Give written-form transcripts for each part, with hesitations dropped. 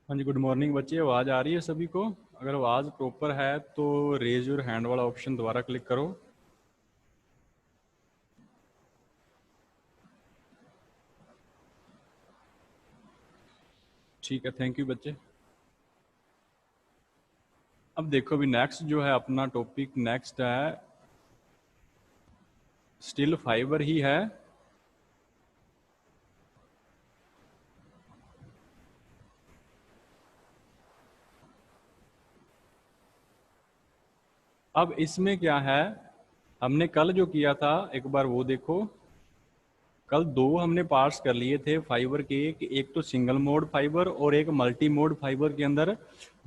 हाँ जी, good morning बच्चे। आवाज़ आ रही है सभी को? अगर आवाज़ प्रॉपर है तो रेज योर हैंड वाला ऑप्शन दोबारा क्लिक करो। ठीक है, थैंक यू बच्चे। अब देखो, अभी नेक्स्ट जो है अपना टॉपिक नेक्स्ट है, स्टिल फाइबर ही है। अब इसमें क्या है, हमने कल जो किया था एक बार वो देखो। कल दो हमने पार्ट्स कर लिए थे फाइबर के, कि एक तो सिंगल मोड फाइबर और एक मल्टी मोड फाइबर के अंदर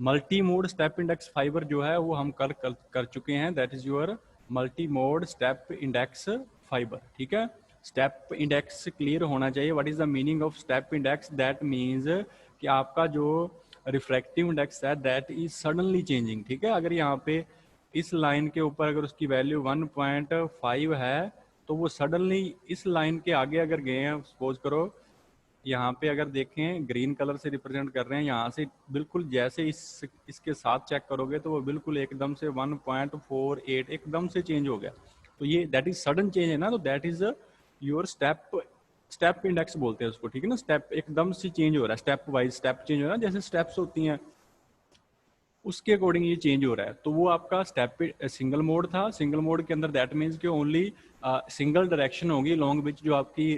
multi mode step index fibre जो है वो हम कल कर चुके हैं। That is your multi mode step index fibre. ठीक है, स्टेप इंडेक्स क्लियर होना चाहिए। What is the meaning of step index? That means कि आपका जो रिफ्रैक्टिव इंडेक्स है दैट इज सडनली चेंजिंग। ठीक है, अगर यहाँ पे इस लाइन के ऊपर अगर उसकी वैल्यू 1.5 है तो वो सडनली इस लाइन के आगे अगर गए हैं, सपोज करो यहाँ पे अगर देखें ग्रीन कलर से रिप्रेजेंट कर रहे हैं, यहाँ से बिल्कुल जैसे इसके साथ चेक करोगे तो वो बिल्कुल एकदम से 1.48 एकदम से चेंज हो गया। तो ये दैट इज सडन चेंज है ना, तो that is your step step index बोलते हैं उसको। ठीक है ना, स्टेप एकदम से चेंज हो रहा है, स्टेप वाइज स्टेप चेंज हो रहा है, जैसे स्टेप्स होती हैं उसके अकॉर्डिंग ये चेंज हो रहा है। तो वो आपका स्टेप सिंगल मोड था। सिंगल मोड के अंदर दैट मीन्स कि ओनली सिंगल डायरेक्शन होगी लॉन्ग विच जो आपकी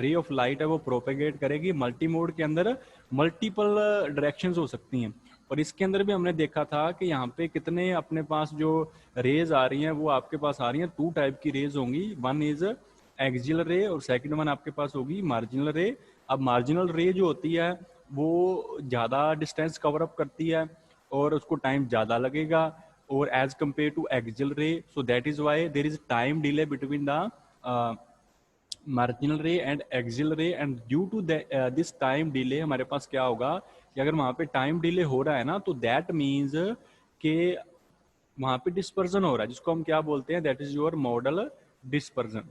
रे ऑफ लाइट है वो प्रोपेगेट करेगी। मल्टी मोड के अंदर मल्टीपल डायरेक्शंस हो सकती हैं। और इसके अंदर भी हमने देखा था कि यहाँ पे कितने अपने पास जो रेज आ रही हैं वो आपके पास आ रही हैं, टू टाइप की रेज होंगी। वन इज एक्सियल रे और सेकंड वन आपके पास होगी मार्जिनल रे। अब मार्जिनल रे जो होती है वो ज़्यादा डिस्टेंस कवर अप करती है और उसको टाइम ज़्यादा लगेगा और as compare to axial ray, so that is why there is time delay between the marginal ray and axial ray. And due to this time delay हमारे पास क्या होगा कि अगर वहाँ पे टाइम डिले हो रहा है ना तो दैट मीन्स कि वहाँ पे डिस्पर्जन हो रहा है, जिसको हम क्या बोलते हैं, that is your modal dispersion.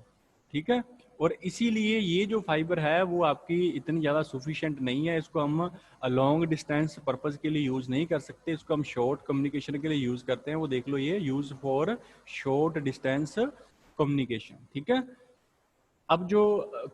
ठीक है, और इसीलिए ये जो फाइबर है वो आपकी इतनी ज़्यादा सुफिशिएंट नहीं है। इसको हम लॉन्ग डिस्टेंस पर्पज़ के लिए यूज़ नहीं कर सकते, इसको हम शॉर्ट कम्युनिकेशन के लिए यूज़ करते हैं। वो देख लो, ये use for short distance communication. ठीक है, अब जो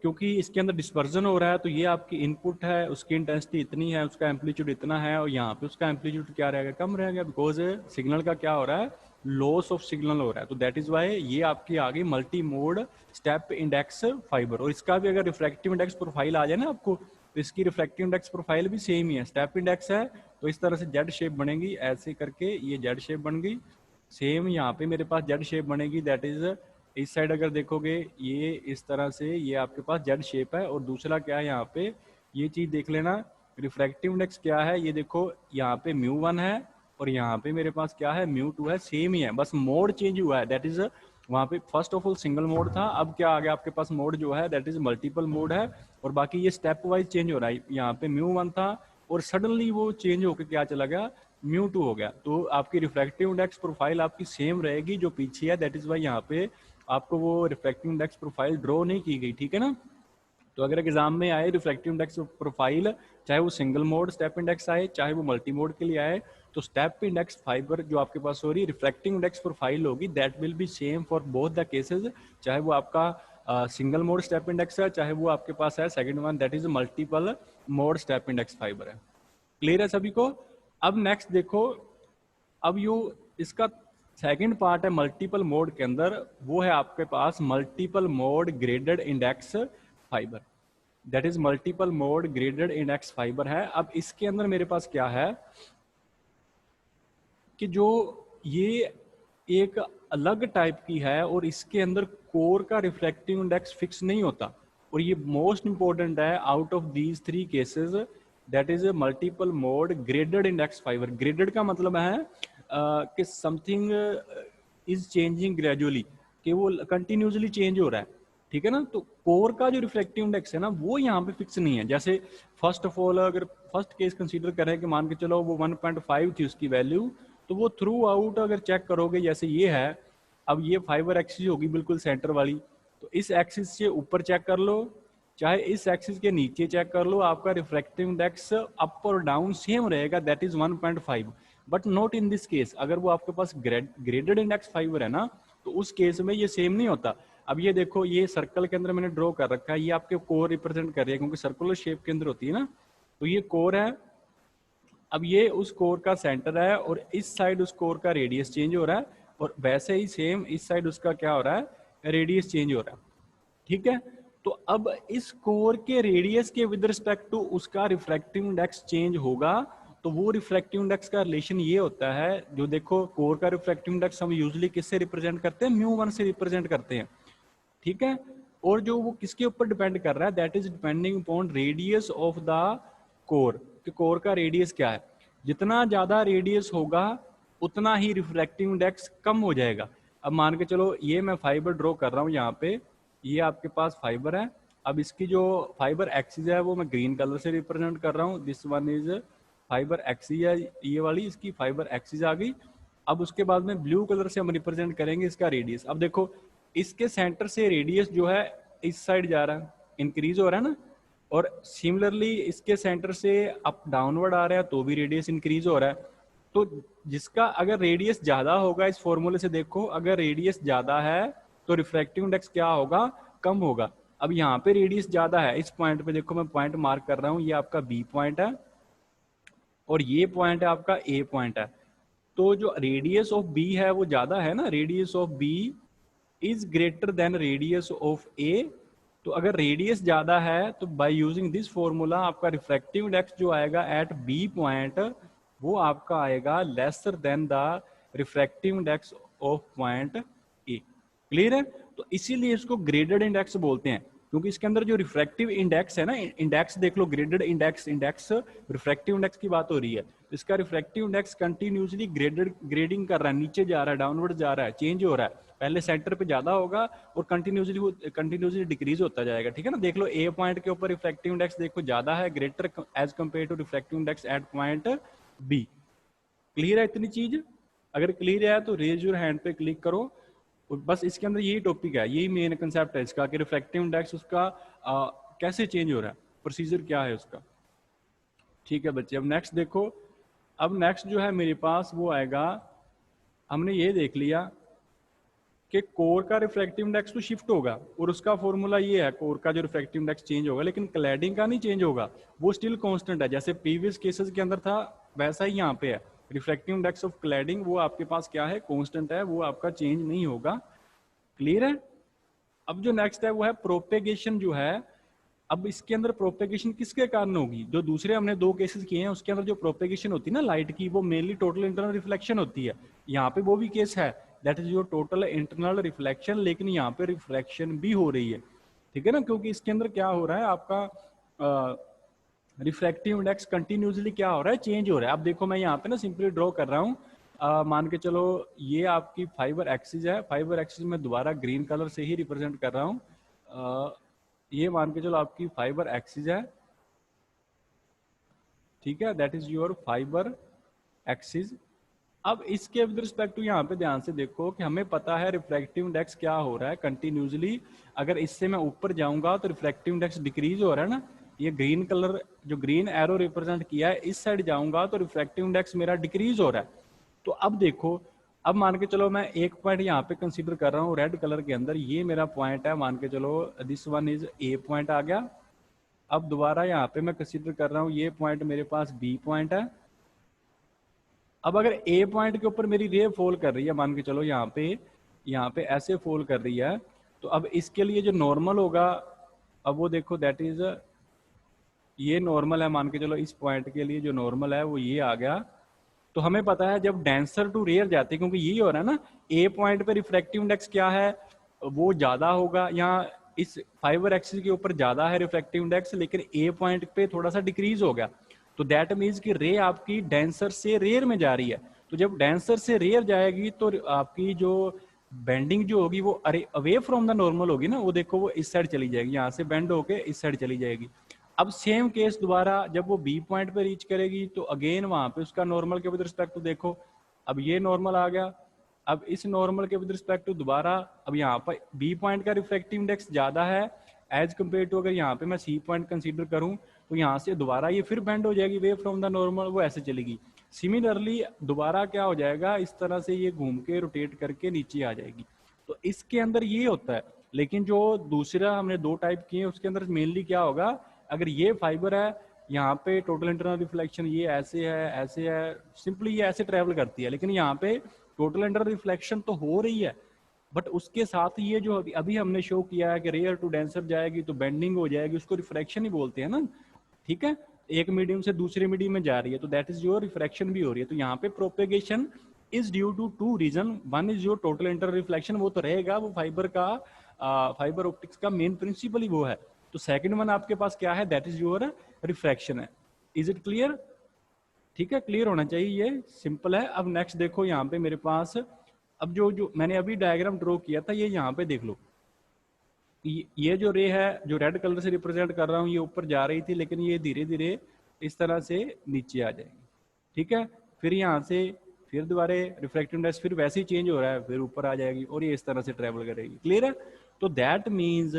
क्योंकि इसके अंदर डिस्पर्जन हो रहा है तो ये आपकी इनपुट है, उसकी इंटेंसिटी इतनी है, उसका एम्पलीट्यूड इतना है, और यहाँ पे उसका एम्पलीट्यूड क्या रहेगा, कम रहेगा, बिकॉज सिग्नल का क्या हो रहा है, लॉस ऑफ सिग्नल हो रहा है। तो दैट इज वाई ये आपकी आ गई multi mode step index fibre. और इसका भी अगर रिफ्रैक्टिव इंडेक्स प्रोफाइल आ जाए ना आपको, तो इसकी रिफ्रैक्टिव इंडेक्स प्रोफाइल भी सेम ही है। स्टेप इंडेक्स है तो इस तरह से जेड शेप बनेगी, ऐसे करके ये जेड शेप बन गई। सेम यहाँ पे मेरे पास जेड शेप बनेगी, दैट इज इस साइड अगर देखोगे ये इस तरह से ये आपके पास जेड शेप है। और दूसरा क्या है, यहाँ पे ये चीज देख लेना, रिफ्रैक्टिव इंडेक्स क्या है, ये देखो यहाँ पे μ1 है और यहाँ पे मेरे पास क्या है μ2 है, सेम ही है, बस मोड चेंज हुआ है। दैट इज वहाँ पे first of all single mode था, अब क्या आ गया आपके पास मोड जो है दैट इज मल्टीपल मोड है। और बाकी ये स्टेप वाइज चेंज हो रहा है, यहाँ पे μ1 था और सडनली वो चेंज होकर क्या चला गया, μ2 हो गया। तो आपकी रिफ्रैक्टिव इंडेक्स प्रोफाइल आपकी सेम रहेगी जो पीछे है, दैट इज वाई यहाँ पे आपको वो रिफ्रैक्टिव इंडेक्स प्रोफाइल ड्रॉ नहीं की गई। ठीक है ना, तो अगर एग्जाम में आए रिफ्लेक्टिव इंडेक्स प्रोफाइल, चाहे वो सिंगल मोड स्टेप इंडेक्स आए चाहे वो मल्टी मोड के लिए आए, तो स्टेप इंडेक्स फाइबर जो आपके पास हो रही रिफ्लेक्टिव इंडेक्स प्रोफाइल होगी that will be same for both the cases. चाहे वो आपका सिंगल मोड स्टेप इंडेक्स है, चाहे वो आपके पास है second one that is multiple mode step index fibre है। क्लियर है सभी को? अब नेक्स्ट देखो, अब यू इसका सेकंड पार्ट है मल्टीपल मोड के अंदर, वो है आपके पास multiple mode graded index fibre. That is multiple mode graded index fibre है। अब इसके अंदर मेरे पास क्या है कि जो ये एक अलग टाइप की है और इसके अंदर कोर का रिफ्लेक्टिव इंडेक्स फिक्स नहीं होता। और ये मोस्ट इंपॉर्टेंट है out of these three cases, that is multiple mode graded index fibre. Graded का मतलब है कि समथिंग इज चेंजिंग ग्रेजुअली, कि वो कंटिन्यूसली चेंज हो रहा है। ठीक है ना, तो कोर का जो रिफ्लेक्टिव इंडेक्स है ना वो यहाँ पे फिक्स नहीं है। जैसे फर्स्ट ऑफ ऑल अगर फर्स्ट केस कंसीडर करें कि मान के चलो वो 1.5 थी उसकी वैल्यू, तो वो थ्रू आउट अगर चेक करोगे जैसे ये है, अब ये फाइबर एक्सिस होगी बिल्कुल सेंटर वाली, तो इस एक्सिस से ऊपर चेक कर लो, चाहे इस एक्सिस के नीचे चेक कर लो, आपका रिफ्रैक्टिव इंडेक्स अप और डाउन सेम रहेगा, that is 1.5, but not in this case. अगर वो आपके पास ग्रेडेड इंडेक्स फाइबर है ना, तो उस केस में ये सेम नहीं होता। अब ये देखो, ये सर्कल के अंदर मैंने ड्रॉ कर रखा है, ये आपके कोर रिप्रेजेंट कर रही है, क्योंकि सर्कुलर शेप के अंदर होती है ना, तो ये कोर है। अब ये उस कोर का सेंटर है, और इस साइड उस कोर का रेडियस चेंज हो रहा है, और वैसे ही सेम इस साइड उसका क्या हो रहा है, रेडियस चेंज हो रहा है। ठीक है, तो अब इस कोर के रेडियस के विद रिस्पेक्ट टू उसका रिफ्रैक्टिव इंडेक्स चेंज होगा। तो वो रिफ्रैक्टिव इंडेक्स का रिलेशन ये होता है, जो देखो कोर का रिफ्रैक्टिव इंडेक्स हम यूजुअली किससे रिप्रेजेंट करते हैं, μ1 से रिप्रेजेंट करते हैं। ठीक है, और जो वो किसके ऊपर डिपेंड कर रहा है, that is depending upon radius of the core, कि कोर का रेडियस क्या है। जितना ज्यादा रेडियस होगा उतना ही रिफ्रैक्टिव इंडेक्स कम हो जाएगा। अब मान के चलो ये मैं फाइबर ड्रॉ कर रहा हूँ यहाँ पे, ये आपके पास फाइबर है। अब इसकी जो फाइबर एक्सिस है वो मैं ग्रीन कलर से रिप्रेजेंट कर रहा हूँ, this one is fibre axis है, ये वाली इसकी फाइबर एक्सिस आ गई। अब उसके बाद में ब्लू कलर से हम रिप्रेजेंट करेंगे इसका रेडियस। अब देखो, इसके सेंटर से रेडियस जो है इस साइड जा रहा है, इंक्रीज हो रहा है ना, और सिमिलरली इसके सेंटर से अप डाउनवर्ड आ रहा है तो भी रेडियस इंक्रीज हो रहा है। तो जिसका अगर रेडियस ज्यादा होगा, इस फॉर्मूले से देखो, अगर रेडियस ज्यादा है तो रिफ्रैक्टिव इंडेक्स क्या होगा, कम होगा। अब यहाँ पे रेडियस ज्यादा है, इस पॉइंट पे देखो, मैं पॉइंट मार्क कर रहा हूँ, ये आपका बी पॉइंट है और ये पॉइंट है आपका ए पॉइंट है। तो जो रेडियस ऑफ बी है वो ज्यादा है ना, radius of B is greater than radius of A. तो अगर रेडियस ज्यादा है तो बाय यूजिंग दिस फॉर्मूला आपका रिफ्रैक्टिव इंडेक्स जो आएगा एट बी पॉइंट, वो आपका आएगा lesser than the refractive index of point A. Clear है? तो इसीलिए इसको ग्रेडेड इंडेक्स बोलते हैं, क्योंकि इसके अंदर जो रिफ्रैक्टिव इंडेक्स है ना, इंडेक्स देख लो, graded index, index refractive index की बात हो रही है, इसका रिफ्रैक्टिव इंडेक्स कंटिन्यूसली ग्रेडिंग कर रहा है, नीचे जा रहा है, डाउनवर्ड जा रहा है, चेंज हो रहा है। पहले सेंटर पे ज्यादा होगा और कंटिन्यूसली डिक्रीज होता जाएगा। ठीक है ना, देख लो ए पॉइंट के ऊपर रिफ्रैक्टिव इंडेक्स देखो ज्यादा है, greater as compare to refractive index at point B. Clear है इतनी चीज? अगर क्लियर है तो रेज योर हैंड पे क्लिक करो। और बस इसके अंदर यही टॉपिक है, यही मेन कंसेप्ट है इसका, कि रिफ्रैक्टिव इंडेक्स उसका कैसे चेंज हो रहा है, प्रोसीजर क्या है उसका। ठीक है बच्चे, अब नेक्स्ट देखो। अब नेक्स्ट जो है मेरे पास वो आएगा, हमने ये देख लिया कि कोर का रिफ्रैक्टिव इंडेक्स तो शिफ्ट होगा, और उसका फॉर्मूला ये है, कोर का जो रिफ्रैक्टिव इंडेक्स चेंज होगा, लेकिन क्लैडिंग का नहीं चेंज होगा, वो स्टिल कांस्टेंट है। जैसे प्रीवियस केसेस के अंदर था वैसा ही यहाँ पे है, रिफ्रैक्टिव इंडेक्स ऑफ क्लैडिंग वो आपके पास क्या है, कांस्टेंट है, वो आपका चेंज नहीं होगा। क्लियर है? अब जो नेक्स्ट है वो है प्रोपेगेशन जो है। अब इसके अंदर प्रोपेगेशन किसके कारण होगी, जो दूसरे हमने दो केसेस किए हैं उसके अंदर जो प्रोपेगेशन होती है ना लाइट की, वो मेनली टोटल इंटरनल रिफ्लेक्शन होती है। यहाँ पे वो भी केस है, that is your total internal reflection, लेकिन यहाँ पे रिफ्रैक्शन भी हो रही है। ठीक है ना, क्योंकि इसके अंदर क्या हो रहा है, आपका रिफ्रैक्टिव इंडेक्स कंटिन्यूसली क्या हो रहा है, चेंज हो रहा है। अब देखो मैं यहाँ पे ना सिंपली ड्रॉ कर रहा हूँ, मान के चलो ये आपकी फाइबर एक्सिस है, फाइबर एक्सिस में दोबारा ग्रीन कलर से ही रिप्रेजेंट कर रहा हूँ। ये मान के चलो आपकी फाइबर एक्सिस है, ठीक है, that is your fibre axis. अब इसके विद रिस्पेक्ट टू यहाँ पे ध्यान से देखो कि हमें पता है रिफ्रैक्टिव इंडेक्स क्या हो रहा है कंटिन्यूसली। अगर इससे मैं ऊपर जाऊंगा तो रिफ्रैक्टिव इंडेक्स डिक्रीज हो रहा है ना, ये ग्रीन कलर जो ग्रीन एरो रिप्रेजेंट किया है, इस साइड जाऊंगा तो रिफ्रैक्टिव इंडेक्स मेरा डिक्रीज हो रहा है। तो अब देखो, अब मान के चलो मैं एक पॉइंट यहाँ पे कंसीडर कर रहा हूँ रेड कलर के अंदर, ये मेरा पॉइंट है, मान के चलो this one is a point आ गया। अब दोबारा यहाँ पे मैं कंसीडर कर रहा हूँ, ये पॉइंट मेरे पास बी पॉइंट है। अब अगर ए पॉइंट के ऊपर मेरी रे फॉल कर रही है, मान के चलो यहाँ पे ऐसे फॉल कर रही है, तो अब इसके लिए जो नॉर्मल होगा, अब वो देखो दैट इज ये नॉर्मल है, मान के चलो इस पॉइंट के लिए जो नॉर्मल है वो ये आ गया। तो हमें पता है जब डेंसर टू रेयर जाते हैं, क्योंकि यही हो रहा है ना, ए पॉइंट पे रिफ्रैक्टिव इंडेक्स क्या है, वो ज्यादा होगा, यहाँ इस फाइबर एक्सिस के ऊपर ज्यादा है रिफ्रैक्टिव इंडेक्स, लेकिन ए पॉइंट पे थोड़ा सा डिक्रीज हो गया। तो दैट मीन्स कि रे आपकी डेंसर से रेयर में जा रही है। तो जब डेंसर से रेयर जाएगी तो आपकी जो बेंडिंग जो होगी वो अवे फ्रॉम द नॉर्मल होगी ना, वो देखो वो इस साइड चली जाएगी, यहाँ से बेंड होके इस साइड चली जाएगी। अब सेम केस दोबारा जब वो बी पॉइंट पे रीच करेगी तो अगेन वहां पे उसका नॉर्मल के विद रिस्पेक्ट टू देखो, अब ये नॉर्मल आ गया। अब इस नॉर्मल के विद रिस्पेक्ट टू दोबारा, अब यहाँ पर बी पॉइंट का रिफ्रैक्टिव इंडेक्स ज्यादा है, एज कम्पेयर टू अगर यहाँ पे मैं सी पॉइंट कंसीडर करूँ तो यहाँ से दोबारा ये फिर बेंड हो जाएगी वे फ्रॉम द नॉर्मल, वो ऐसे चलेगी। सिमिलरली दोबारा क्या हो जाएगा, इस तरह से ये घूम के रोटेट करके नीचे आ जाएगी। तो इसके अंदर ये होता है। लेकिन जो दूसरा हमने दो टाइप किए उसके अंदर मेनली क्या होगा, अगर ये फाइबर है यहाँ पे टोटल इंटरनल रिफ्लेक्शन ये ऐसे है सिंपली ये ऐसे ट्रेवल करती है, लेकिन यहाँ पे टोटल इंटरनल रिफ्लेक्शन तो हो रही है, बट उसके साथ ये जो अभी हमने शो किया है कि रेयर टू डेंसर जाएगी तो बेंडिंग हो जाएगी, उसको रिफ्रैक्शन ही बोलते हैं ना, ठीक है। एक मीडियम से दूसरे मीडियम में जा रही है तो दैट इज योर रिफ्रैक्शन भी हो रही है। तो यहाँ पे propagation is due to two reason, one is your total internal reflection, वो तो रहेगा, वो फाइबर का फाइबर ऑप्टिक्स का मेन प्रिंसिपल ही वो है। तो सेकंड वन आपके पास क्या है, दैट इज योर रिफ्रैक्शन है। Is it clear? ठीक है, क्लियर होना चाहिए, ये सिंपल है। अब नेक्स्ट देखो यहाँ पे मेरे पास, अब जो मैंने अभी डायग्राम ड्रॉ किया था ये यहाँ पे देख लो, ये जो रे है जो रेड कलर से रिप्रेजेंट कर रहा हूँ ये ऊपर जा रही थी, लेकिन ये धीरे धीरे इस तरह से नीचे आ जाएगी, ठीक है। फिर यहाँ से फिर दोबारा रिफ्रैक्टिव इंडेक्स फिर वैसे ही चेंज हो रहा है, फिर ऊपर आ जाएगी और ये इस तरह से ट्रेवल करेगी, क्लियर है। तो दैट मीन्स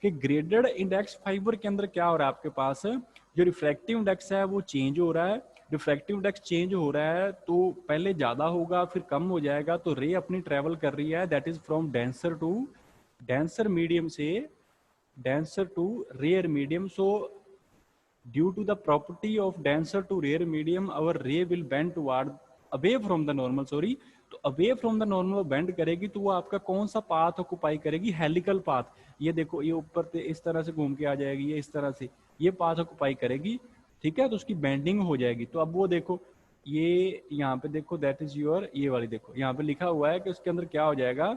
कि ग्रेडेड इंडेक्स फाइबर के अंदर क्या हो रहा है, आपके पास जो रिफ्रैक्टिव इंडेक्स है वो चेंज हो रहा है। रिफ्रैक्टिव इंडेक्स चेंज हो रहा है तो पहले ज्यादा होगा फिर कम हो जाएगा, तो रे अपनी ट्रेवल कर रही है, that is from denser medium से denser to rare medium. So due to the property of denser to rare medium our ray will bend toward away from the normal, तो away from the normal bend करेगी, तो वो आपका कौन सा path occupy करेगी, helical path. ये देखो ये ऊपर से इस तरह से घूम के आ जाएगी, ये इस तरह से ये पाथ ऑक्युपाई करेगी, ठीक है। तो उसकी बेंडिंग हो जाएगी। तो अब वो देखो ये यहाँ पे देखो दैट इज योर, ये वाली देखो यहाँ पे लिखा हुआ है कि उसके अंदर क्या हो जाएगा,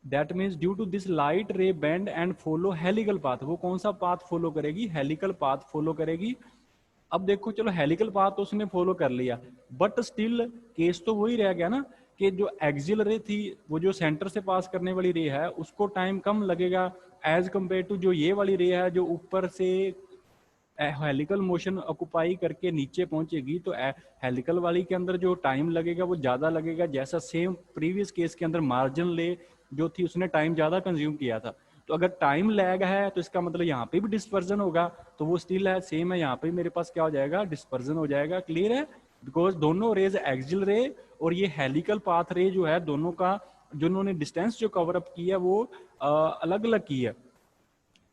that means due to this light ray bend and follow helical path. वो कौन सा पाथ फॉलो करेगी, हेलिकल पाथ फॉलो करेगी। अब देखो चलो हेलिकल पाथ तो उसने फॉलो कर लिया, बट स्टिल केस तो वही रह गया ना कि जो एक्सियल रे थी वो जो सेंटर से पास करने वाली रे है उसको टाइम कम लगेगा एज कंपेयर टू जो ये वाली रे है जो ऊपर से हेलिकल मोशन ऑक्युपाई करके नीचे पहुंचेगी। तो हेलिकल वाली के अंदर जो टाइम लगेगा वो ज्यादा लगेगा, जैसा सेम प्रीवियस केस के अंदर मार्जिन ले जो थी उसने टाइम ज्यादा कंज्यूम किया था। तो अगर टाइम लैग है तो इसका मतलब यहाँ पे भी डिस्पर्जन होगा, तो वो स्टिल है सेम है, यहाँ पे मेरे पास क्या हो जाएगा, डिस्पर्जन हो जाएगा, क्लियर है। बिकॉज दोनों रेज एक्सियल रे और ये हेलिकल पाथ रे जो है दोनों का जो उन्होंने डिस्टेंस जो कवर अप की है वो अलग अलग की है,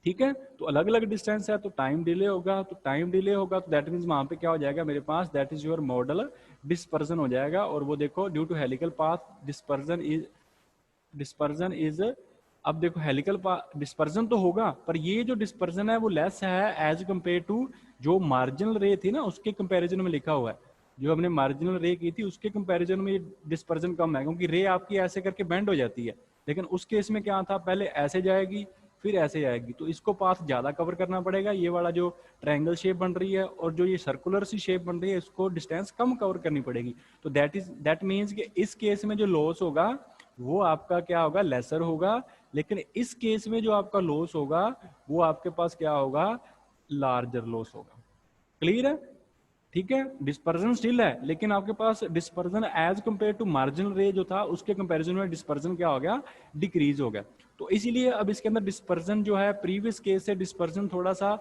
ठीक है। तो अलग अलग डिस्टेंस है तो टाइम डिले होगा, तो टाइम डिले होगा तो दैट मीन्स वहां पे क्या हो जाएगा मेरे पास, that is your modal dispersion हो जाएगा। और वो देखो due to helical path dispersion is अब देखो हेलिकल डिस्पर्जन तो होगा पर ये जो डिस्पर्जन है वो लेस है एज कंपेयर टू जो मार्जिनल रे थी ना उसके कंपैरिजन में लिखा हुआ है। जो हमने मार्जिनल रे की थी उसके कंपैरिजन में डिस्पर्जन कम है, क्योंकि रे आपकी ऐसे करके बेंड हो जाती है, लेकिन उस केस में क्या था, पहले ऐसे जाएगी फिर ऐसे आएगी, तो इसको पाथ ज्यादा कवर करना पड़ेगा। ये वाला जो ट्रायंगल शेप बन रही है और जो ये सर्कुलर सी शेप बन रही है इसको डिस्टेंस कम कवर करनी पड़ेगी। तो दैट मीन्स कि इस केस में जो लॉस होगा वो आपका क्या होगा, लेसर होगा, लेकिन इस केस में जो आपका लॉस होगा वो आपके पास क्या होगा, लार्जर लॉस होगा, क्लियर है, ठीक है। डिस्पर्जन स्टिल है लेकिन आपके पास dispersion as compare to marginal ray जो था उसके कंपैरिजन में डिस्पर्जन क्या हो गया, डिक्रीज हो गया। तो इसीलिए अब इसके अंदर डिस्पर्जन जो है प्रीवियस केस से डिस्पर्जन थोड़ा सा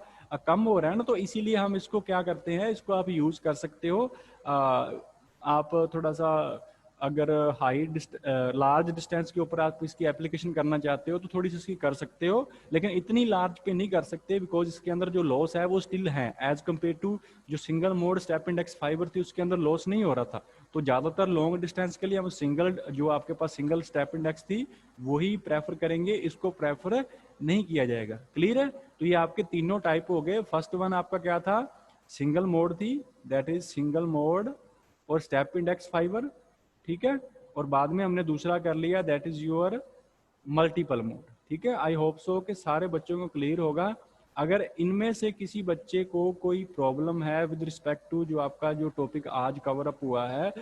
कम हो रहा है ना, तो इसीलिए हम इसको क्या करते हैं, इसको आप यूज कर सकते हो। आप थोड़ा सा अगर हाई लार्ज डिस्टेंस के ऊपर आप इसकी एप्लीकेशन करना चाहते हो तो थोड़ी सी इसकी कर सकते हो, लेकिन इतनी लार्ज पे नहीं कर सकते बिकॉज इसके अंदर जो लॉस है वो स्टिल है एज कंपेयर टू जो single mode step index fibre थी उसके अंदर लॉस नहीं हो रहा था। तो ज्यादातर लॉन्ग डिस्टेंस के लिए हम सिंगल जो आपके पास सिंगल स्टेप इंडेक्स थी वही प्रेफर करेंगे, इसको प्रेफर नहीं किया जाएगा, क्लियर है। तो ये आपके तीनों टाइप हो गए। फर्स्ट वन आपका क्या था, सिंगल मोड थी, दैट इज सिंगल मोड और स्टेप इंडेक्स फाइबर, ठीक है। और बाद में हमने दूसरा कर लिया that is your multiple mode, ठीक है। आई होप सो कि सारे बच्चों को क्लियर होगा। अगर इनमें से किसी बच्चे को कोई प्रॉब्लम है विद रिस्पेक्ट टू जो आपका जो टॉपिक आज कवर अप हुआ है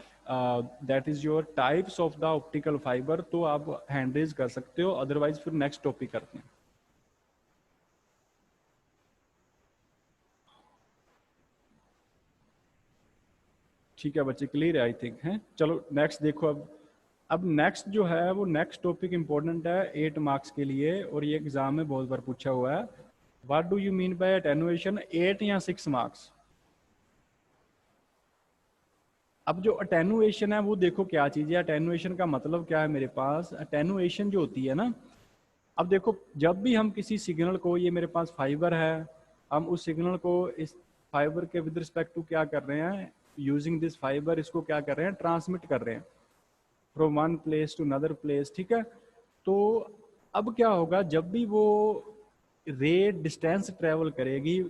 that is your types of the optical fibre, तो आप हैंड रेज कर सकते हो, अदरवाइज फिर नेक्स्ट टॉपिक करते हैं। ठीक है बच्चे, क्लियर है आई थिंक है। चलो नेक्स्ट देखो। अब नेक्स्ट जो है वो नेक्स्ट टॉपिक इंपॉर्टेंट है 8 मार्क्स के लिए और ये एग्जाम में बहुत बार पूछा हुआ है। What do you mean by attenuation, 8 या 6 मार्क्स। अब जो अटेनुएशन है वो देखो क्या चीज़ है, अटेनुएशन का मतलब क्या है मेरे पास, अटेनुएशन जो होती है ना, अब देखो जब भी हम किसी सिग्नल को, ये मेरे पास फाइबर है, हम उस सिग्नल को इस फाइबर के विद रिस्पेक्ट टू क्या कर रहे हैं, यूजिंग दिस फाइबर, इसको क्या कर रहे हैं, ट्रांसमिट कर रहे हैं from one place to another place, ठीक है। तो अब क्या होगा, जब भी वो रे डिस्टेंस ट्रेवल करेगी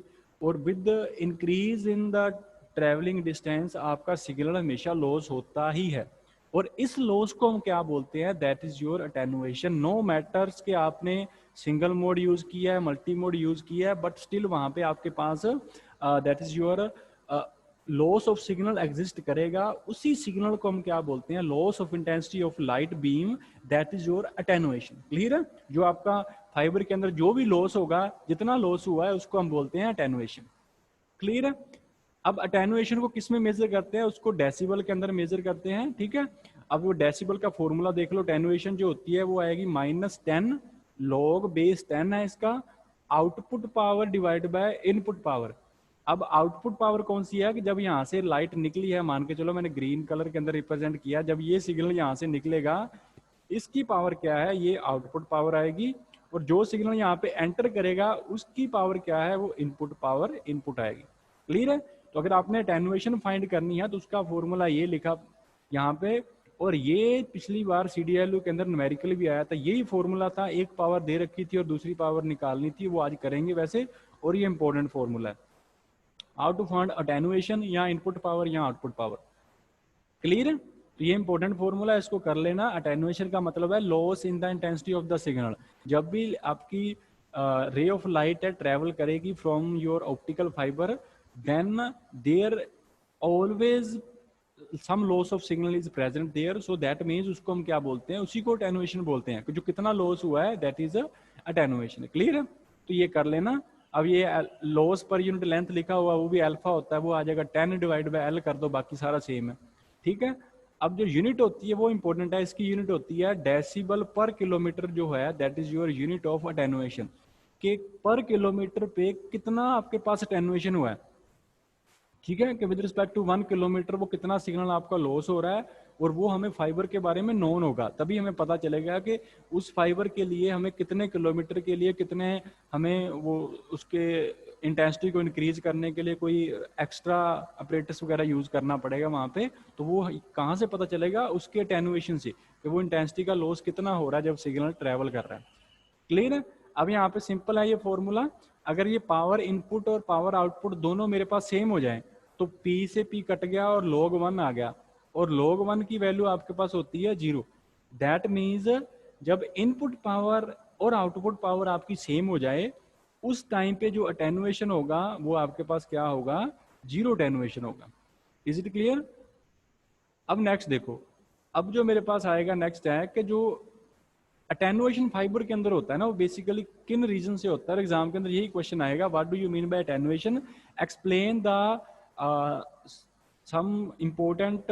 और with increase in the travelling distance आपका सिग्नल हमेशा लॉस होता ही है, और इस लॉस को हम क्या बोलते हैं, that is your attenuation. No matters कि आपने सिंगल मोड यूज किया है, मल्टी मोड यूज किया है, बट स्टिल वहां पे आपके पास that is your loss of signal exist करेगा। उसी सिग्नल को हम क्या बोलते हैं, loss of intensity of light beam, that is your attenuation. Clear है, जो आपका फाइबर के अंदर जो भी लॉस होगा, जितना लॉस हुआ है उसको हम बोलते हैं अटेनुएशन। क्लियर है। अब अटेनुएशन को किस में मेजर करते हैं, उसको डेसिबल के अंदर मेजर करते हैं, ठीक है। अब वो डेसिबल का फॉर्मूला देख लो, अटेनुएशन जो होती है वो आएगी -10 log बेस 10 है इसका, output power divide by input power. अब आउटपुट पावर कौन सी है कि जब यहाँ से लाइट निकली है, मान के चलो मैंने ग्रीन कलर के अंदर रिप्रेजेंट किया, जब ये सिग्नल यहाँ से निकलेगा, इसकी पावर क्या है, ये आउटपुट पावर आएगी, और जो सिग्नल यहाँ पे एंटर करेगा उसकी पावर क्या है, वो इनपुट पावर, इनपुट आएगी। क्लियर है। तो अगर आपने अटेनुएशन फाइंड करनी है तो उसका फॉर्मूला ये लिखा यहाँ पे, और ये पिछली बार CDLU के अंदर न्यूमेरिकल भी आया था, यही फॉर्मूला था, एक पावर दे रखी थी और दूसरी पावर निकालनी थी, वो आज करेंगे वैसे, और ये इंपॉर्टेंट फॉर्मूला है, हाउ टू फाइंड अटेनुएशन, या इनपुट पावर या आउटपुट पावर। क्लियर है। तो ये इंपॉर्टेंट फॉर्मूला है, इसको कर लेना। अटेनुएशन का मतलब है loss in the intensity of the signal. जब भी आपकी रे ऑफ लाइट है ट्रेवल करेगी from your optical fibre, then there always some loss of signal is present there, so that means उसको हम क्या बोलते हैं, उसी को अटेनुएशन बोलते हैं, जो कितना लॉस हुआ है दैट इज अटेनुएशन। क्लियर है। तो ये कर लेना। अब ये लॉस पर यूनिट लेंथ लिखा हुआ वो भी अल्फा होता है, वो आ जाएगा 10 डिवाइड बाय L कर दो, बाकी सारा सेम है, ठीक है। अब जो यूनिट होती है वो इंपॉर्टेंट है, इसकी यूनिट होती है डेसिबल पर किलोमीटर, जो है that is your unit of attenuation, कि पर किलोमीटर पे कितना आपके पास अटेनुएशन हुआ है, ठीक है, कि विद रिस्पेक्ट टू 1 किलोमीटर वो कितना सिग्नल आपका लॉस हो रहा है, और वो हमें फाइबर के बारे में नोन होगा, तभी हमें पता चलेगा कि उस फाइबर के लिए हमें कितने किलोमीटर के लिए कितने, हमें वो उसके इंटेंसिटी को इंक्रीज करने के लिए कोई एक्स्ट्रा अपरेटस वगैरह यूज करना पड़ेगा वहाँ पे। तो वो कहाँ से पता चलेगा, उसके अटेनुएशन से, कि वो इंटेंसिटी का लॉस कितना हो रहा है जब सिग्नल ट्रेवल कर रहा है। क्लियर है। अब यहाँ पे सिंपल है ये फॉर्मूला, अगर ये पावर इनपुट और पावर आउटपुट दोनों मेरे पास सेम हो जाए तो P से P कट गया और log 1 आ गया, और log 1 की वैल्यू आपके पास होती है 0। दैट मीन्स जब इनपुट पावर और आउटपुट पावर आपकी सेम हो जाए, उस टाइम पे जो अटेनुएशन होगा वो आपके पास क्या होगा, 0 अटेनुएशन होगा। Is it clear. अब नेक्स्ट देखो, अब जो मेरे पास आएगा नेक्स्ट है कि जो अटेनुएशन फाइबर के अंदर होता है ना, वो बेसिकली किन रीजन से होता है। एग्जाम के अंदर यही क्वेश्चन आएगा, what do you mean by attenuation, explain the some important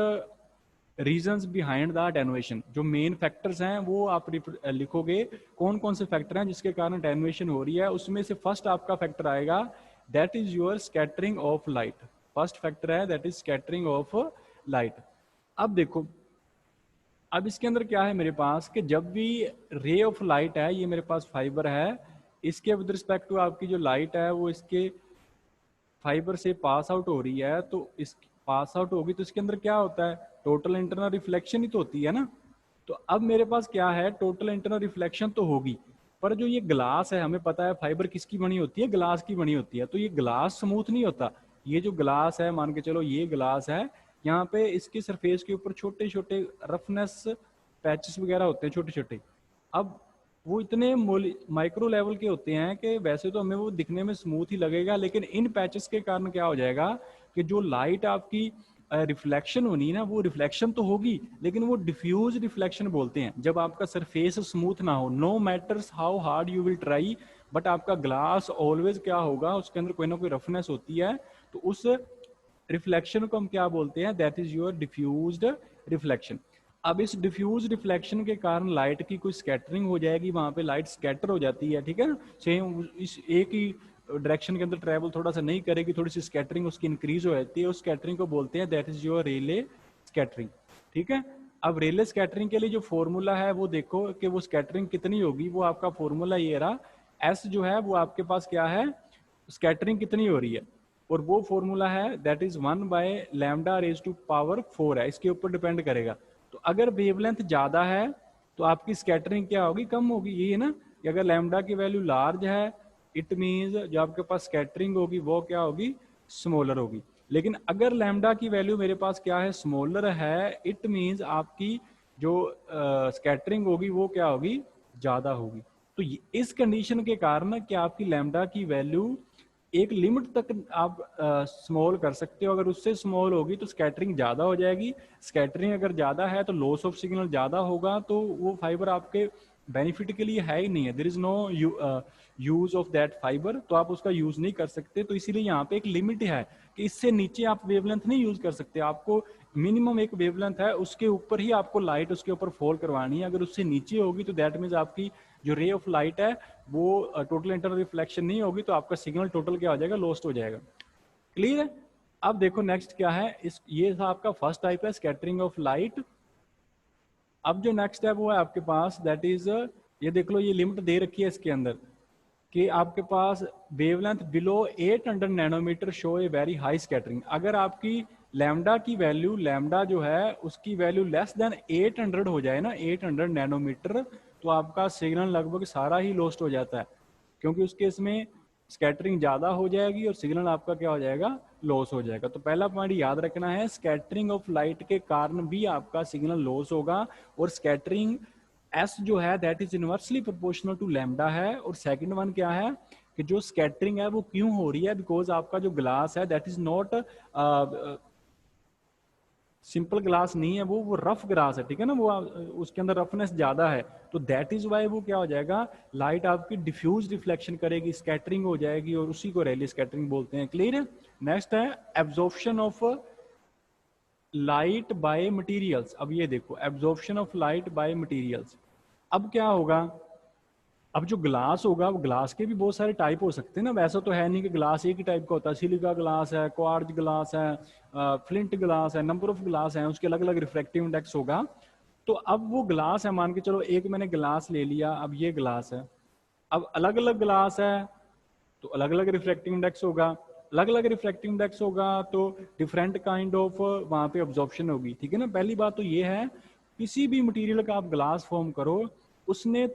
reasons behind the attenuation. जो मेन फैक्टर्स हैं वो आप लिखोगे, कौन कौन से फैक्टर हैं जिसके कारण अटेनुएशन हो रही है। उसमें से फर्स्ट आपका फैक्टर आएगा, that is your scattering of light. First factor है that is scattering of light. अब देखो, अब इसके अंदर क्या है मेरे पास, कि जब भी रे ऑफ लाइट है, ये मेरे पास फाइबर है, इसके विद रिस्पेक्ट टू आपकी जो लाइट है वो इसके फाइबर से पास आउट हो रही है, तो इस पास आउट होगी तो इसके अंदर क्या होता है, टोटल इंटरनल रिफ्लेक्शन ही तो होती है ना। तो अब मेरे पास क्या है, टोटल इंटरनल रिफ्लेक्शन तो होगी, पर जो ये ग्लास है, हमें पता है फाइबर किसकी बनी होती है, ग्लास की बनी होती है, तो ये ग्लास स्मूथ नहीं होता। ये जो ग्लास है, मान के चलो ये ग्लास है, यहाँ पे इसकी सरफेस के ऊपर छोटे छोटे रफनेस पैचेस वगैरह होते हैं, छोटे छोटे। अब वो इतने माइक्रो लेवल के होते हैं कि वैसे तो हमें वो दिखने में स्मूथ ही लगेगा, लेकिन इन पैचेस के कारण क्या हो जाएगा कि जो लाइट आपकी रिफ्लेक्शन होनी है ना, वो रिफ्लेक्शन तो होगी लेकिन वो डिफ्यूज रिफ्लेक्शन बोलते हैं, जब आपका सरफेस स्मूथ ना हो। No matters how hard you will try, but आपका ग्लास ऑलवेज क्या होगा, उसके अंदर कोई ना कोई रफनेस होती है, तो उस रिफ्लेक्शन को हम क्या बोलते हैं, that is your diffused reflection. अब इस डिफ्यूज रिफ्लेक्शन के कारण लाइट की कोई स्कैटरिंग हो जाएगी, वहां पे लाइट स्कैटर हो जाती है, ठीक है ना। सेम इस एक ही डायरेक्शन के अंदर ट्रेवल थोड़ा सा नहीं करेगी, थोड़ी सी स्कैटरिंग उसकी इंक्रीज हो जाती है, उस स्कैटरिंग को बोलते हैं that is your Rayleigh scattering, ठीक है। अब रेले स्कैटरिंग के लिए जो फॉर्मूला है वो देखो कि वो स्कैटरिंग कितनी होगी, वो आपका फॉर्मूला ये रहा, एस जो है वो आपके पास क्या है, स्कैटरिंग कितनी हो रही है, और वो फॉर्मूला है दैट इज 1/λ⁴ है, इसके ऊपर डिपेंड करेगा। तो अगर वेवलेंथ ज्यादा है तो आपकी स्कैटरिंग क्या होगी, कम होगी, ये है ना कि अगर लैम्डा की वैल्यू लार्ज है इट मीन्स जो आपके पास स्कैटरिंग होगी वो क्या होगी, स्मॉलर होगी। लेकिन अगर लैम्डा की वैल्यू मेरे पास क्या है, स्मॉलर है, इट मीन्स आपकी जो स्कैटरिंग होगी वो क्या होगी, ज्यादा होगी। तो इस कंडीशन के कारण कि आपकी लैम्डा की वैल्यू एक लिमिट तक आप स्मॉल कर सकते हो, अगर उससे स्मॉल होगी तो स्कैटरिंग ज़्यादा हो जाएगी, स्कैटरिंग अगर ज़्यादा है तो लॉस ऑफ सिग्नल ज़्यादा होगा, तो वो फाइबर आपके बेनिफिट के लिए है ही नहीं है, there is no use of that fibre, तो आप उसका यूज नहीं कर सकते। तो इसीलिए यहाँ पे एक लिमिट है कि इससे नीचे आप वेवलेंथ नहीं यूज कर सकते, आपको मिनिमम एक वेवलेंथ है उसके ऊपर ही आपको लाइट उसके ऊपर फॉल करवानी है, अगर उससे नीचे होगी तो दैट मीन्स आपकी जो रे ऑफ लाइट है वो टोटल इंटरनल रिफ्लेक्शन नहीं होगी, तो आपका सिग्नल टोटल क्या हो जाएगा, लॉस्ट हो जाएगा। क्लियर है। अब देखो नेक्स्ट क्या है, इस ये था आपका फर्स्ट टाइप है स्कैटरिंग ऑफ लाइट। अब जो नेक्स्ट है वो है आपके पास दैट इज, ये देख लो ये लिमिट दे रखी है इसके अंदर कि आपके पास wavelength below 800 nanometre show a very high scattering. अगर आपकी लैम्डा की वैल्यू, लैम्डा जो है उसकी वैल्यू लेस देन 800 हो जाए ना, 800 नैनोमीटर, तो आपका सिग्नल लगभग सारा ही लॉस्ट हो जाता है, क्योंकि उसके इसमें स्कैटरिंग ज़्यादा हो जाएगी और सिग्नल आपका क्या हो जाएगा, लॉस हो जाएगा। तो पहला पॉइंट याद रखना है, स्कैटरिंग ऑफ लाइट के कारण भी आपका सिग्नल लॉस होगा, और स्कैटरिंग एस जो है that is inversely proportional to lambda है। और सेकंड वन क्या है कि जो स्कैटरिंग है वो क्यों हो रही है, बिकॉज आपका जो ग्लास है that is not simple glass नहीं है, वो रफ ग्लास है, ठीक है ना, वो उसके अंदर रफनेस ज्यादा है, तो दैट इज वाई वो क्या हो जाएगा, लाइट आपकी डिफ्यूज रिफ्लेक्शन करेगी, स्कैटरिंग हो जाएगी, और उसी को रैली स्कैटरिंग बोलते हैं। क्लियर है। नेक्स्ट है absorption of light by materials. अब ये देखो absorption of light by materials, अब क्या होगा, अब जो ग्लास होगा वो ग्लास के भी बहुत सारे टाइप हो सकते हैं ना, वैसा तो है नहीं कि ग्लास एक ही टाइप का होता है, सिलिका ग्लास है, क्वार्ट्ज ग्लास है, फ्लिंट ग्लास है, नंबर ऑफ ग्लास है, उसके अलग अलग रिफ्रैक्टिव इंडेक्स होगा। तो अब वो ग्लास है, मान के चलो एक मैंने ग्लास ले लिया, अब ये ग्लास है, अब अलग अलग ग्लास है तो अलग अलग रिफ्रैक्टिव इंडेक्स होगा, अलग अलग रिफ्रैक्टिव इंडेक्स होगा तो डिफरेंट काइंड ऑफ वहां पे ऑब्जॉर्प्शन होगी, ठीक है ना। पहली बात तो ये है, किसी भी मटेरियल का आप ग्लास फॉर्म करो उसने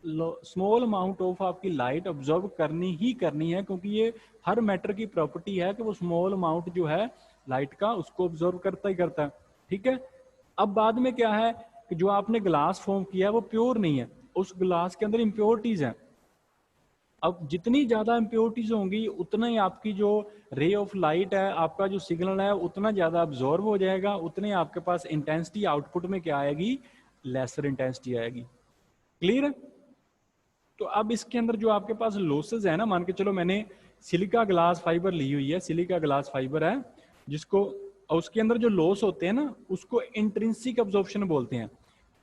स्मॉल अमाउंट ऑफ आपकी लाइट ऑब्जर्व करनी ही करनी है, क्योंकि ये हर मैटर की प्रॉपर्टी है कि वो स्मॉल अमाउंट जो है लाइट का उसको ऑब्जर्व करता ही करता है, ठीक है। अब बाद में क्या है कि जो आपने ग्लास फॉर्म किया है वो प्योर नहीं है, उस ग्लास के अंदर इम्प्योरिटीज हैं। अब जितनी ज्यादा इम्प्योरिटीज होंगी उतना ही आपकी जो रे ऑफ लाइट है, आपका जो सिग्नल है उतना ज्यादा अब्जॉर्व हो जाएगा, उतने आपके पास इंटेंसिटी आउटपुट में क्या आएगी, लेसर इंटेंसिटी आएगी। क्लियर है। तो अब इसके अंदर जो आपके पास लॉसेस है ना, मान के चलो मैंने सिलिका ग्लास फाइबर ली हुई है, सिलिका ग्लास फाइबर है जिसको, और उसके अंदर जो लॉस होते हैं ना उसको इंट्रिंसिक अब्जॉर्प्शन बोलते हैं।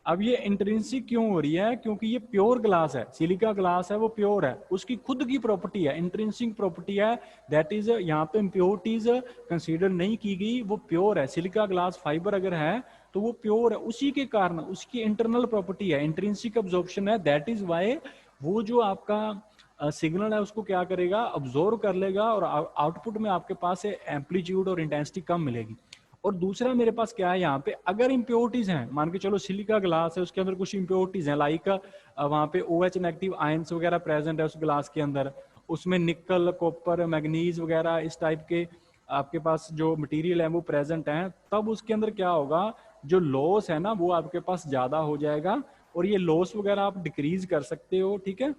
अब ये इंट्रिंसिक क्यों हो रही है, क्योंकि ये प्योर ग्लास है, सिलिका ग्लास है वो प्योर है, उसकी खुद की प्रॉपर्टी है, इंट्रिंसिक प्रॉपर्टी है, दैट इज यहाँ पे इम्प्योरिटीज कंसीडर नहीं की गई, वो प्योर है। सिलिका ग्लास फाइबर अगर है तो वो प्योर है, उसी के कारण उसकी इंटरनल प्रॉपर्टी है, इंट्रिंसिक अब्जॉर्प्शन है, दैट इज वाई वो जो आपका सिग्नल है उसको क्या करेगा, अब्जॉर्व कर लेगा, और आउटपुट में आपके पास एम्पलीट्यूड और इंटेंसिटी कम मिलेगी। और दूसरा मेरे पास क्या है, यहाँ पे अगर इम्प्योरिटीज हैं, मान के चलो सिलिका ग्लास है उसके अंदर कुछ इम्प्योरिटीज हैं, लाइक वहाँ पे OH नेगेटिव आयंस वगैरह प्रेजेंट है उस ग्लास के अंदर, उसमें निकल, कॉपर, मैग्नीज वगैरह इस टाइप के आपके पास जो मटेरियल है वो प्रेजेंट हैं, तब उसके अंदर क्या होगा, जो लॉस है ना वो आपके पास ज्यादा हो जाएगा, और ये लॉस वगैरह आप डिक्रीज कर सकते हो, ठीक है।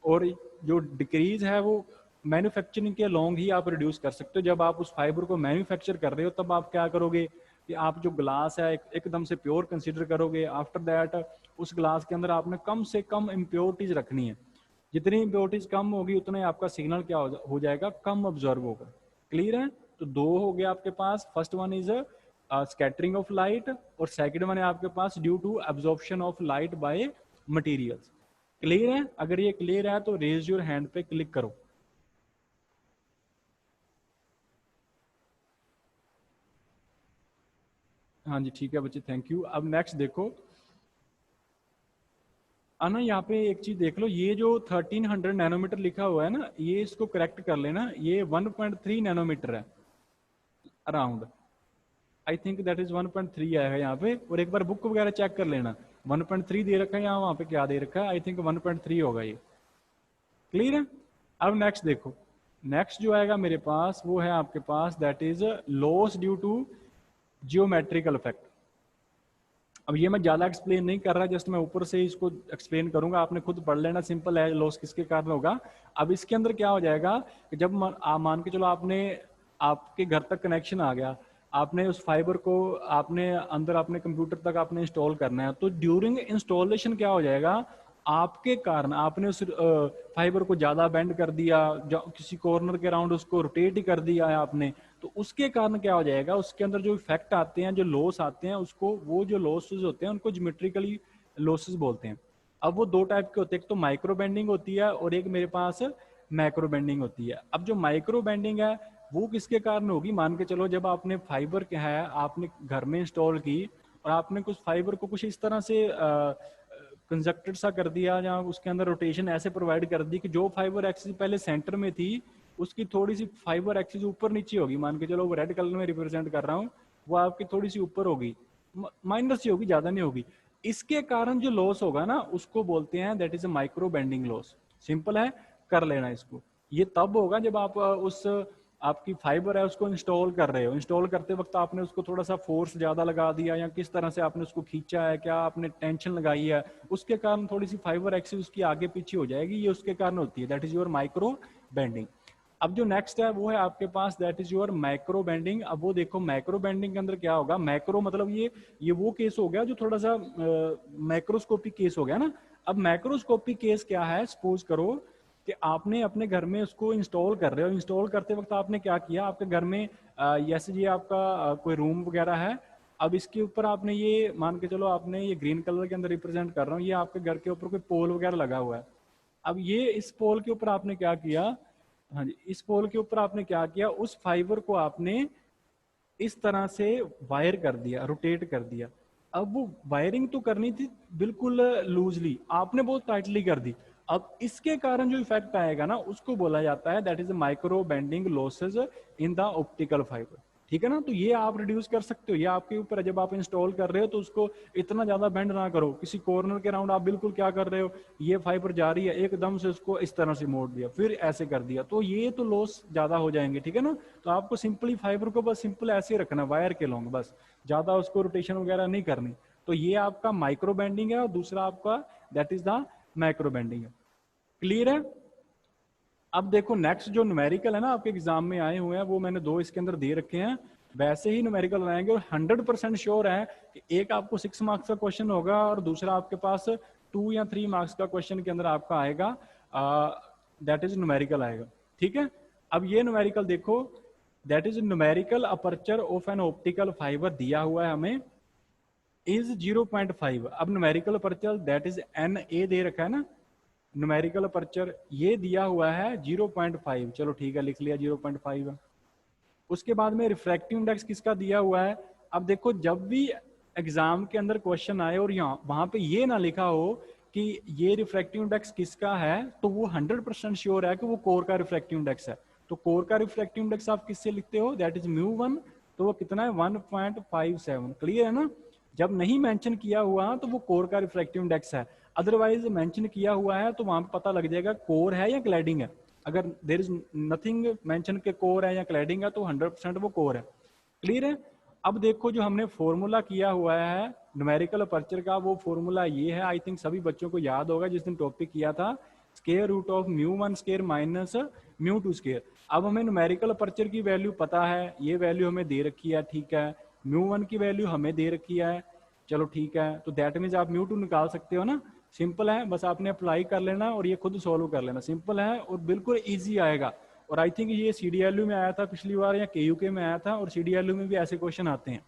और जो डिक्रीज है वो मैन्युफैक्चरिंग के लॉन्ग ही आप रिड्यूस कर सकते हो। जब आप उस फाइबर को मैन्युफैक्चर कर रहे हो तब आप क्या करोगे कि आप जो ग्लास है एकदम से प्योर कंसीडर करोगे, आफ्टर दैट उस ग्लास के अंदर आपने कम से कम इम्प्योरिटीज रखनी है, जितनी इम्प्योरिटीज कम होगी उतना ही आपका सिग्नल क्या हो जाएगा, कम ऑब्जर्व होगा। क्लियर है। तो दो हो गया आपके पास, first one is scattering of light, और सेकंड वन है आपके पास due to absorption of light by materials. Clear है? अगर ये क्लियर है तो रेज योर हैंड पे क्लिक करो। हाँ जी ठीक है बच्चे, थैंक यू। अब नेक्स्ट देखो आना, यहाँ पे एक चीज देख लो, ये जो 1300 नैनोमीटर लिखा हुआ है ना, ये इसको करेक्ट कर लेना, ये 1.3 नैनोमीटर है around. I think that is 1.3 आएगा यहाँ पे, और एक बार बुक वगैरह चेक कर लेना। 1.3 दे रखा है यहाँ, वहाँ पे क्या दे रखा है, आई थिंक 1.3 होगा ये। क्लियर है? अब नेक्स्ट देखो, नेक्स्ट जो आएगा मेरे पास वो है आपके पास that is loss due to geometrical effect. अब ये मैं ज़्यादा एक्सप्लेन नहीं कर रहा, जस्ट मैं ऊपर से इसको एक्सप्लेन करूंगा, आपने खुद पढ़ लेना, सिंपल है, लॉस किसके कारण होगा। अब इसके अंदर क्या हो जाएगा कि जब मान के चलो आपने, आपके घर तक कनेक्शन आ गया, आपने उस फाइबर को आपने अंदर अपने कंप्यूटर तक आपने इंस्टॉल करना है, तो ड्यूरिंग इंस्टॉलेशन क्या हो जाएगा, आपके कारण आपने उस फाइबर को ज़्यादा बेंड कर दिया, किसी कॉर्नर के अराउंड उसको रोटेट ही कर दिया है आपने, तो उसके कारण क्या हो जाएगा, उसके अंदर जो इफेक्ट आते हैं, जो लॉस आते हैं, उसको वो जो लॉसेस होते हैं उनको ज्योमेट्रिकली लॉसेस बोलते हैं। अब वो दो टाइप के होते हैं, एक तो माइक्रो बेंडिंग होती है और एक मेरे पास मैक्रो बेंडिंग होती है। अब जो माइक्रो बेंडिंग है वो किसके कारण होगी, मान के चलो जब आपने फाइबर क्या है आपने घर में इंस्टॉल की और आपने कुछ फाइबर को कुछ इस तरह से कंजक्टेड सा कर दिया, या उसके अंदर रोटेशन ऐसे प्रोवाइड कर दी कि जो फाइबर एक्सिस पहले सेंटर में थी उसकी थोड़ी सी फाइबर एक्सिस ऊपर नीचे होगी, मान के चलो वो रेड कलर में रिप्रेजेंट कर रहा हूँ, वो आपकी थोड़ी सी ऊपर होगी, माइनर सी होगी, ज्यादा नहीं होगी। इसके कारण जो लॉस होगा ना उसको बोलते हैं that is a micro bending loss. Simple है, कर लेना इसको। ये तब होगा जब आप उस आपकी फाइबर है उसको इंस्टॉल कर रहे हो, इंस्टॉल करते वक्त आपने उसको थोड़ा सा फोर्स ज्यादा लगा दिया, या किस तरह से आपने उसको खींचा है, क्या आपने टेंशन लगाई है, उसके कारण थोड़ी सी फाइबर एक्सिस उसकी आगे पीछे हो जाएगी, ये उसके कारण होती है, that is your micro bending. अब जो नेक्स्ट है वो है आपके पास that is your macro bending. अब वो देखो मैक्रो बेंडिंग के अंदर क्या होगा, मैक्रो मतलब ये वो केस हो गया जो थोड़ा सा मैक्रोस्कोपिक केस हो गया ना। अब मैक्रोस्कोपिक केस क्या है, सपोज करो कि आपने अपने घर में उसको इंस्टॉल कर रहे हो, इंस्टॉल करते वक्त आपने क्या किया, आपके घर में जैसे ये आपका कोई रूम वगैरह है, अब इसके ऊपर आपने ये मान के चलो आपने ये ग्रीन कलर के अंदर रिप्रेजेंट कर रहा हूँ, ये आपके घर के ऊपर कोई पोल वगैरह लगा हुआ है। अब ये इस पोल के ऊपर आपने क्या किया, हाँ जी, इस पोल के ऊपर आपने क्या किया, उस फाइबर को आपने इस तरह से वायर कर दिया, रोटेट कर दिया। अब वो वायरिंग तो करनी थी बिल्कुल लूजली, आपने बहुत टाइटली कर दी। अब इसके कारण जो इफेक्ट आएगा ना उसको बोला जाता है that is micro bending losses in the optical fibre. ठीक है ना, तो ये आप रिड्यूस कर सकते हो, ये आपके ऊपर है। जब आप इंस्टॉल कर रहे हो तो उसको इतना ज्यादा बेंड ना करो, किसी कॉर्नर के राउंड आप बिल्कुल क्या कर रहे हो, ये फाइबर जा रही है एकदम से उसको इस तरह से मोड़ दिया, फिर ऐसे कर दिया, तो ये तो लॉस ज्यादा हो जाएंगे। ठीक है ना, तो आपको सिंपली फाइबर को बस सिंपल ऐसे रखना, वायर के लॉन्ग, बस ज्यादा उसको रोटेशन वगैरह नहीं करनी। तो ये आपका माइक्रो बेंडिंग है और दूसरा आपका that is the macro bending है। क्लियर है? अब देखो नेक्स्ट जो न्यूमेरिकल है ना आपके एग्जाम में आए हुए हैं, वो मैंने दो इसके अंदर दे रखे हैं, वैसे ही न्यूमेरिकल बनाएंगे, और 100% श्योर है कि एक आपको 6 मार्क्स का क्वेश्चन होगा और दूसरा आपके पास 2 या 3 मार्क्स का क्वेश्चन के अंदर आपका आएगा, दैट इज न्यूमेरिकल आएगा। ठीक है, अब ये न्यूमेरिकल देखो, that is numerical aperture of an optical fibre दिया हुआ है हमें इज 0.5। अब numerical aperture that is an A दे रखा है ना, न्यूमेरिकल अपर्चर ये दिया हुआ है 0.5, चलो ठीक है लिख लिया 0.5 है। उसके बाद में रिफ्रैक्टिव इंडेक्स किसका दिया हुआ है। अब देखो जब भी एग्जाम के अंदर क्वेश्चन आए और यहाँ वहां पे ये ना लिखा हो कि ये रिफ्रैक्टिव इंडेक्स किसका है, तो वो 100% श्योर है कि वो कोर का रिफ्रैक्टिव इंडेक्स है। तो कोर का रिफ्रैक्टिव इंडेक्स आप किससे लिखते हो, दैट इज μ1, तो वो कितना है 1.57। क्लियर है ना, जब नहीं मेंशन किया हुआ तो वो कोर का रिफ्रैक्टिव इंडेक्स है, अदरवाइज मेंशन किया हुआ है तो वहां पर पता लग जाएगा कोर है या क्लैडिंग है। अगर देर इज नथिंग मेंशन के कोर है या क्लैडिंग है तो 100% वो कोर है। क्लियर है? अब देखो जो हमने फॉर्मूला किया हुआ है न्यूमेरिकल अपर्चर का, वो फॉर्मूला ये है, आई थिंक सभी बच्चों को याद होगा जिस दिन टॉपिक किया था, square root of μ1 square minus μ2 square. अब हमें न्यूमेरिकल अपर्चर की वैल्यू पता है, ये वैल्यू हमें दे रखी है, ठीक है, μ1 की वैल्यू हमें दे रखी है, चलो ठीक है, तो दैट मीन्स आप μ2 निकाल सकते हो ना, सिंपल है, बस आपने अप्लाई कर लेना और ये खुद सॉल्व कर लेना, सिंपल है और बिल्कुल इजी आएगा। और आई थिंक ये CDLU में आया था पिछली बार या KUK में आया था, और CDLU में भी ऐसे क्वेश्चन आते हैं।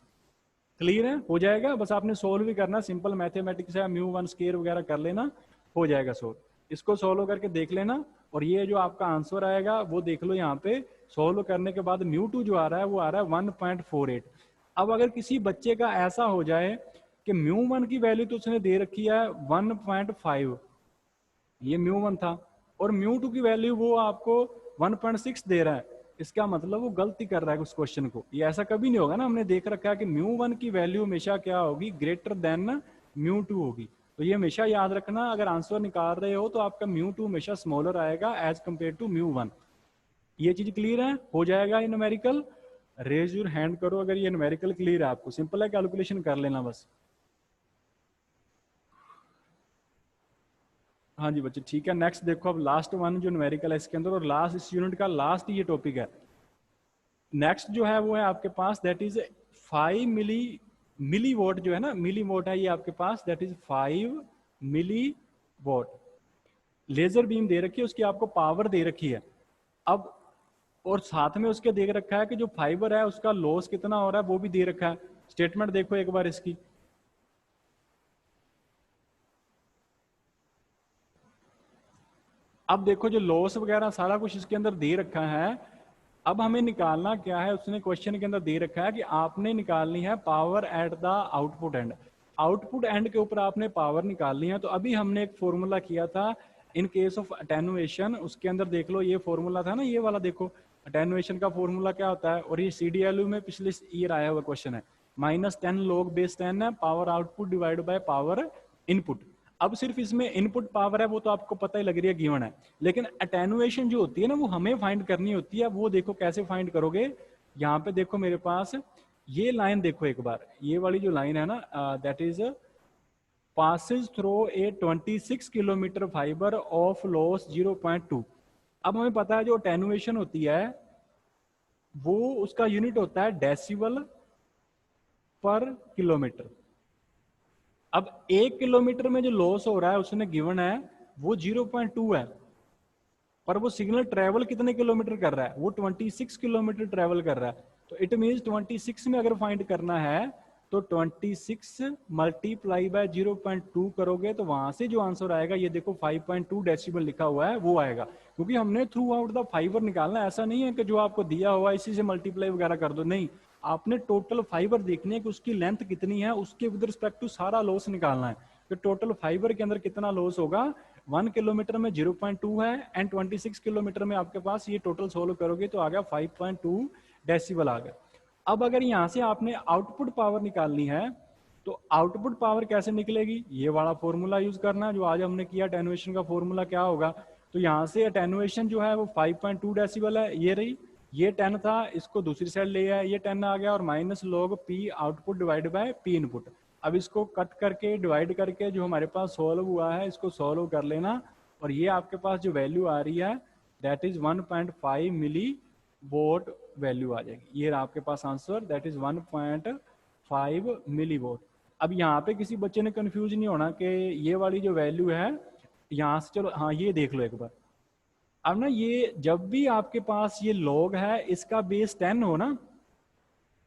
क्लियर है, हो जाएगा। बस आपने सोल्व भी करना, सिंपल मैथमेटिक्स है, म्यू वन स्केयर वगैरह कर लेना, हो जाएगा सोल्व। इसको सोल्व करके देख लेना, और ये जो आपका आंसर आएगा वो देख लो यहाँ पे। सोल्व करने के बाद म्यू टू जो आ रहा है वो आ रहा है 1.48। अब अगर किसी बच्चे का ऐसा हो जाए कि म्यू वन की वैल्यू तो उसने दे रखी है 1.5, ये म्यू वन था, और म्यू टू की वैल्यू वो आपको 1.6 दे रहा है, इसका मतलब वो गलती कर रहा है उस क्वेश्चन को। ये ऐसा कभी नहीं होगा ना, हमने देख रखा है कि म्यू वन की वैल्यू हमेशा क्या होगी, ग्रेटर देन म्यू टू होगी। तो ये हमेशा याद रखना, अगर आंसर निकाल रहे हो तो आपका म्यू टू हमेशा स्मॉलर आएगा as compare to mu one. ये चीज क्लियर है, हो जाएगा ये न्यूमेरिकल। रेज योर हैंड करो अगर ये न्यूमेरिकल क्लियर है आपको, सिंपल है, कैलकुलेशन कर लेना बस। हाँ जी बच्चे ठीक है। नेक्स्ट देखो, अब लास्ट वन जो न्यूमेरिकल है इसके अंदर, और लास्ट इस यूनिट का लास्ट ये टॉपिक है। नेक्स्ट जो है वो है आपके पास, दैट इज 5 मिली वोट जो है ना, मिली वोट है ये आपके पास, that is 5 milli watt. Laser beam दे रखी है, उसकी आपको पावर दे रखी है। अब और साथ में उसके देख रखा है कि जो फाइबर है उसका लॉस कितना हो रहा है वो भी दे रखा है। स्टेटमेंट देखो एक बार इसकी, अब देखो जो लॉस वगैरह सारा कुछ इसके अंदर दे रखा है। अब हमें निकालना क्या है, उसने क्वेश्चन के अंदर दे रखा है कि आपने निकालनी है power at the output and. Output and के ऊपर आपने पावर निकालनी है। तो अभी हमने एक फॉर्मूला किया था इन केस ऑफ अटेनुएशन, उसके अंदर देख लो ये फॉर्मूला था ना, ये वाला देखो अटेनुएशन का फॉर्मूला क्या होता है, और ये CDLU में पिछले ईयर आया हुआ क्वेश्चन है। -10 log base 10 है power output divide by power input. अब सिर्फ इसमें इनपुट पावर है वो तो आपको पता ही लग रही है, गिवन है, लेकिन अटेनुएशन जो होती है ना वो हमें फाइंड करनी होती है। वो देखो कैसे फाइंड करोगे, यहाँ पे देखो मेरे पास ये लाइन देखो एक बार, ये वाली जो लाइन है ना, that is passes through a 26 kilometre fibre of loss 0.2। अब हमें पता है जो अटेनुएशन होती है वो उसका यूनिट होता है डेसिबल पर किलोमीटर। अब 1 किलोमीटर में जो लॉस हो रहा है उसने गिवन है वो 0.2 है, पर वो सिग्नल ट्रेवल कितने किलोमीटर कर रहा है, वो 26 किलोमीटर ट्रेवल कर रहा है। तो इट मीन्स 26 में अगर फाइंड करना है तो 26 मल्टीप्लाई बाय 0.2 करोगे तो वहां से जो आंसर आएगा, ये देखो 5.2 डेसिबल लिखा हुआ है वो आएगा। क्योंकि हमने थ्रू आउट द फाइबर निकालना है, ऐसा नहीं है कि जो आपको दिया हुआ इसी से मल्टीप्लाई वगैरह कर दो, नहीं, आपने टोटल फाइबर देखनी है कि उसकी लेंथ कितनी है, उसके विद रिस्पेक्ट टू सारा लॉस निकालना है। तो टोटल फाइबर के अंदर कितना लॉस होगा, 1 किलोमीटर में 0.2 है एंड 26 किलोमीटर में आपके पास, ये टोटल सोल्व करोगे तो आ गया 5.2 डेसिबल आ गया। अब अगर यहां से आपने आउटपुट पावर निकालनी है तो आउटपुट पावर कैसे निकलेगी, ये वाला फॉर्मूला यूज करना जो आज हमने किया। अटेनुएशन का फॉर्मूला क्या होगा, तो यहाँ से अटेनुएशन जो है वो 5.2 डेसिबल है, ये रही, ये 10 था, इसको दूसरी साइड ले आया, ये 10 आ गया, और minus log P output divide by P input. अब इसको कट करके डिवाइड करके जो हमारे पास सॉल्व हुआ है इसको सॉल्व कर लेना, और ये आपके पास जो वैल्यू आ रही है that is 1.5 milli watt value आ जाएगी। ये आपके पास answer that is 1.5 milli watt. अब यहाँ पे किसी बच्चे ने कंफ्यूज नहीं होना कि ये वाली जो वैल्यू है यहाँ से, चलो हाँ ये देख लो एक बार। अब ना ये जब भी आपके पास ये लॉग है इसका बेस 10 हो ना,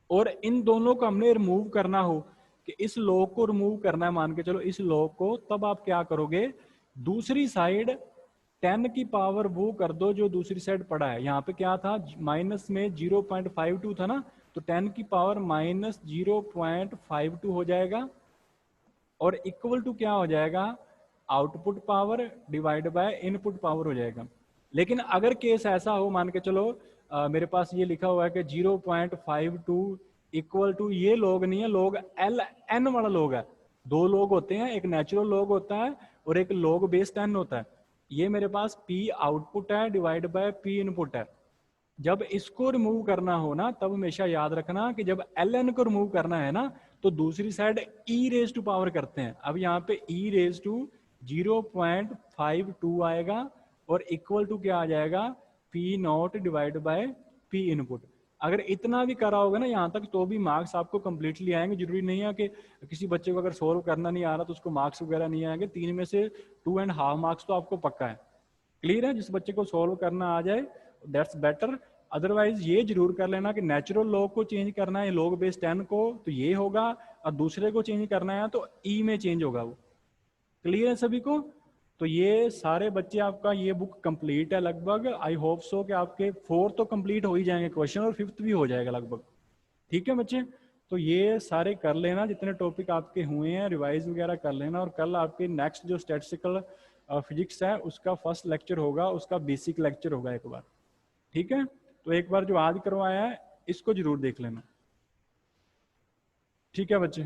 और इन दोनों को हमने रिमूव करना हो कि इस लॉग को रिमूव करना है, मान के चलो इस लॉग को, तब आप क्या करोगे, दूसरी साइड 10 की पावर वो कर दो जो दूसरी साइड पड़ा है। यहाँ पे क्या था, माइनस में 0.52 था ना, तो 10 की पावर माइनस 0.52 हो जाएगा, और इक्वल टू क्या हो जाएगा, output power divide by input power हो जाएगा। लेकिन अगर केस ऐसा हो, मान के चलो मेरे पास ये लिखा हुआ है कि 0.52 इक्वल टू, ये लोग नहीं है, लोग एल एन वाला लोग है। दो लोग होते हैं, एक नेचुरल लोग होता है और एक लोग बेस 10 होता है। ये मेरे पास P आउटपुट है डिवाइड बाय P इनपुट है। जब इसको रिमूव करना हो ना तब हमेशा याद रखना कि जब ln को रिमूव करना है ना तो दूसरी side e raise to power करते हैं। अब यहाँ पे e रेज टू 0.52 आएगा और इक्वल टू क्या आ जाएगा, P not divide by P input. अगर इतना भी करा होगा ना यहाँ तक तो भी मार्क्स आपको कंप्लीटली आएंगे। जरूरी नहीं है कि किसी बच्चे को अगर सोल्व करना नहीं आ रहा तो उसको मार्क्स वगैरह नहीं आएंगे, 3 में से 2.5 मार्क्स तो आपको पक्का है। क्लियर है, जिस बच्चे को सोल्व करना आ जाए दैट्स बेटर। अदरवाइज ये जरूर कर लेना कि नेचुरल लॉग को चेंज करना है लॉग बेस 10 को तो ये होगा, और दूसरे को चेंज करना है तो ई में चेंज होगा वो। क्लियर है सभी को? तो ये सारे बच्चे आपका ये बुक कंप्लीट है लगभग। आई होप सो कि आपके 4 तो कंप्लीट हो ही जाएंगे क्वेश्चन, और 5th भी हो जाएगा लगभग। ठीक है बच्चे, तो ये सारे कर लेना, जितने टॉपिक आपके हुए हैं रिवाइज वगैरह कर लेना। और कल आपके नेक्स्ट जो स्टैटिस्टिकल फिजिक्स है उसका फर्स्ट लेक्चर होगा, उसका बेसिक लेक्चर होगा एक बार। ठीक है, तो एक बार जो आज करवाया है इसको जरूर देख लेना। ठीक है बच्चे।